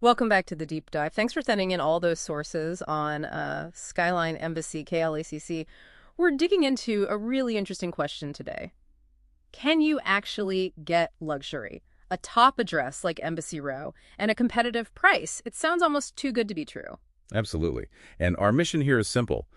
Welcome back to the deep dive. Thanks for sending in all those sources on Skyline Embassy KLCC. We're digging into a really interesting question today. Can you actually get luxury? A top address like Embassy Row and a competitive price? It sounds almost too good to be true. Absolutely. And our mission here is simple.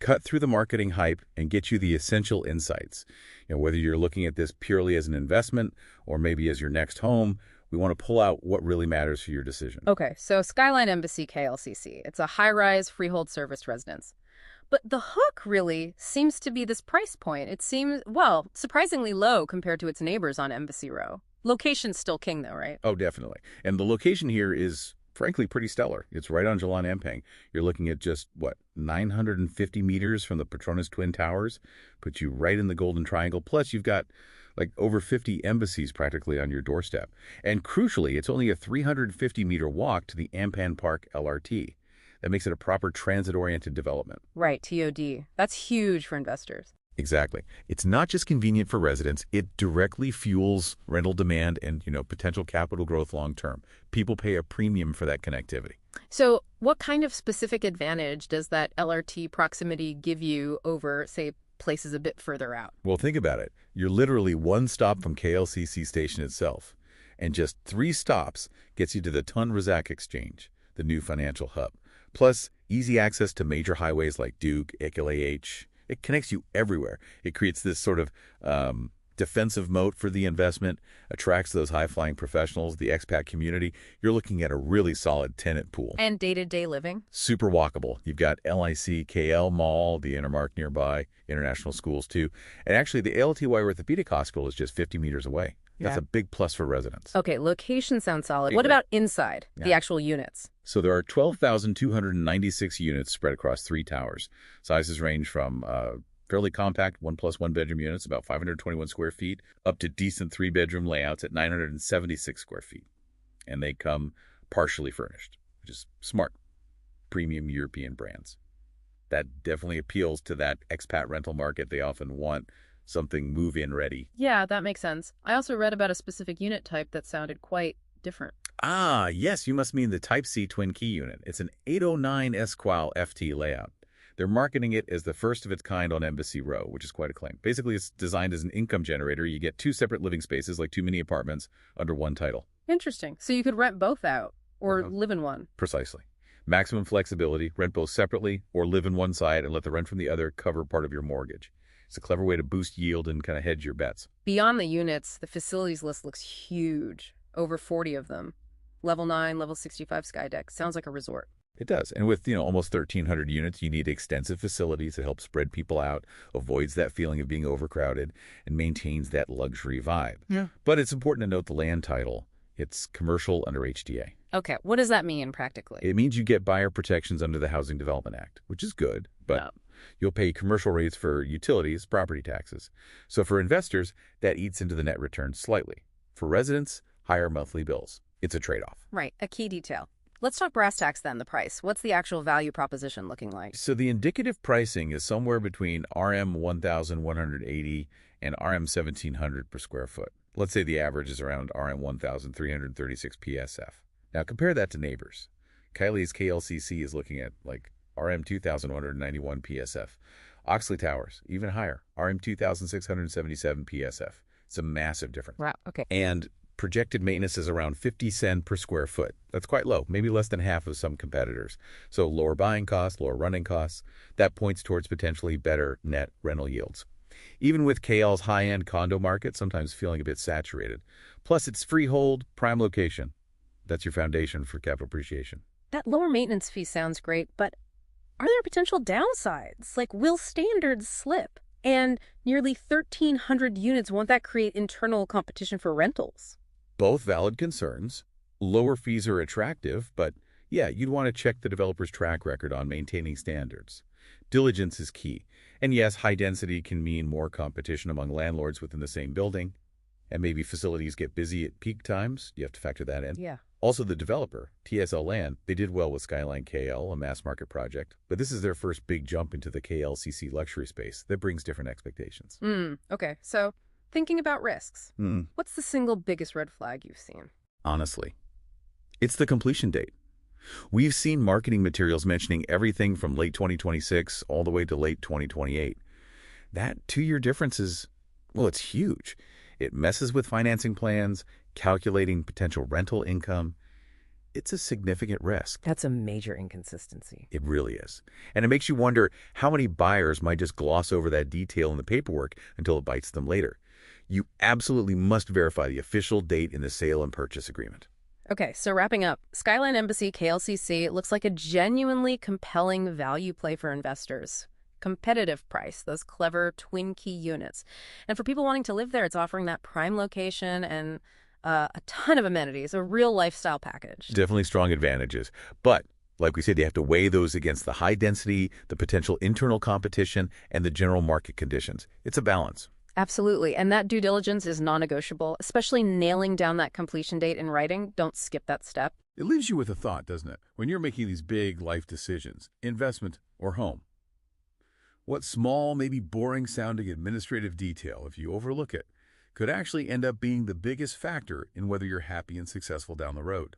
Cut through the marketing hype and get you the essential insights. Whether you're looking at this purely as an investment or maybe as your next home, we want to pull out what really matters for your decision. Okay, so Skyline Embassy KLCC. It's a high-rise freehold service residence. But the hook really seems to be this price point. It seems, well, surprisingly low compared to its neighbors on Embassy Row. Location's still king though, right? Oh, definitely. And the location here is, frankly, pretty stellar. It's right on Jalan Empang. You're looking at just, 950 meters from the Petronas Twin Towers. Puts you right in the Golden Triangle. Plus, you've got over 50 embassies practically on your doorstep. And crucially, it's only a 350-meter walk to the Ampan Park LRT. That makes it a proper transit-oriented development. Right, TOD. That's huge for investors. Exactly. It's not just convenient for residents, it directly fuels rental demand and, potential capital growth long term. People pay a premium for that connectivity. So what kind of specific advantage does that LRT proximity give you over, say, places a bit further out? Well, think about it. You're literally one stop from KLCC station itself, and just 3 stops gets you to the Tun Razak Exchange, the new financial hub. Plus, easy access to major highways like Duke, AH. It connects you everywhere. It creates this sort of defensive moat for the investment, attracts those high-flying professionals, the expat community. You're looking at a really solid tenant pool. And day-to-day living? Super walkable. You've got LIC, KL Mall, the Intermark nearby, international schools too. And actually, the ALTY Orthopedic Hospital is just 50 meters away. That's a big plus for residents. Okay, location sounds solid. What about inside, the actual units? So there are 12,296 units spread across 3 towers. Sizes range from fairly compact 1+1 bedroom units, about 521 square feet, up to decent 3-bedroom layouts at 976 square feet. And they come partially furnished, which is smart. Premium European brands. That definitely appeals to that expat rental market. They often want something move-in ready. Yeah, that makes sense. I also read about a specific unit type that sounded quite different. Ah, yes, you must mean the Type C twin key unit. It's an 809 Esquire FT layout. They're marketing it as the first of its kind on Embassy Row, which is quite a claim. Basically, it's designed as an income generator. You get 2 separate living spaces, like 2 mini apartments, under one title. Interesting. So you could rent both out or live in one. Precisely. Maximum flexibility, rent both separately or live in one side and let the rent from the other cover part of your mortgage. It's a clever way to boost yield and kind of hedge your bets. Beyond the units, the facilities list looks huge. Over 40 of them. Level 9, level 65 Skydeck. Sounds like a resort. It does. And with, almost 1,300 units, you need extensive facilities that help spread people out, avoids that feeling of being overcrowded, and maintains that luxury vibe. Yeah. But it's important to note the land title. It's commercial under HDA. Okay, what does that mean practically? It means you get buyer protections under the Housing Development Act, which is good, but you'll pay commercial rates for utilities, property taxes. So for investors, that eats into the net return slightly. For residents, higher monthly bills. It's a trade-off. Right, a key detail. Let's talk brass tacks then, the price. What's the actual value proposition looking like? So the indicative pricing is somewhere between RM 1,180 and RM 1,700 per square foot. Let's say the average is around RM 1,336 PSF. Now compare that to neighbors. Kylie's KLCC is looking at RM 2,191 PSF. Oxley Towers, even higher, RM 2,677 PSF. It's a massive difference. Wow, okay. And projected maintenance is around 50 cents per square foot. That's quite low, maybe less than half of some competitors. So lower buying costs, lower running costs. That points towards potentially better net rental yields. Even with KL's high-end condo market sometimes feeling a bit saturated. Plus, it's freehold, prime location. That's your foundation for capital appreciation. That lower maintenance fee sounds great, but are there potential downsides? Will standards slip? And nearly 1,300 units, won't that create internal competition for rentals? Both valid concerns. Lower fees are attractive, but yeah, you'd want to check the developer's track record on maintaining standards. Diligence is key. And yes, high density can mean more competition among landlords within the same building. And maybe facilities get busy at peak times. You have to factor that in. Yeah. Also, the developer, TSL Land, they did well with Skyline KL, a mass market project. But this is their first big jump into the KLCC luxury space. That brings different expectations. Okay, so thinking about risks, what's the single biggest red flag you've seen? Honestly, It's the completion date. We've seen marketing materials mentioning everything from late 2026 all the way to late 2028. That 2-year difference is, well, it's huge. It messes with financing plans, calculating potential rental income. It's a significant risk. That's a major inconsistency. It really is. And it makes you wonder how many buyers might just gloss over that detail in the paperwork until it bites them later. You absolutely must verify the official date in the sale and purchase agreement. Okay, so wrapping up, Skyline Embassy KLCC looks like a genuinely compelling value play for investors. Competitive price, those clever twin key units. And for people wanting to live there, it's offering that prime location and a ton of amenities, a real lifestyle package. Definitely strong advantages. But like we said, you have to weigh those against the high density, the potential internal competition, and the general market conditions. It's a balance. Absolutely. And that due diligence is non-negotiable, especially nailing down that completion date in writing. Don't skip that step. It leaves you with a thought, doesn't it, when you're making these big life decisions, investment or home? What small, maybe boring-sounding administrative detail, if you overlook it, could actually end up being the biggest factor in whether you're happy and successful down the road?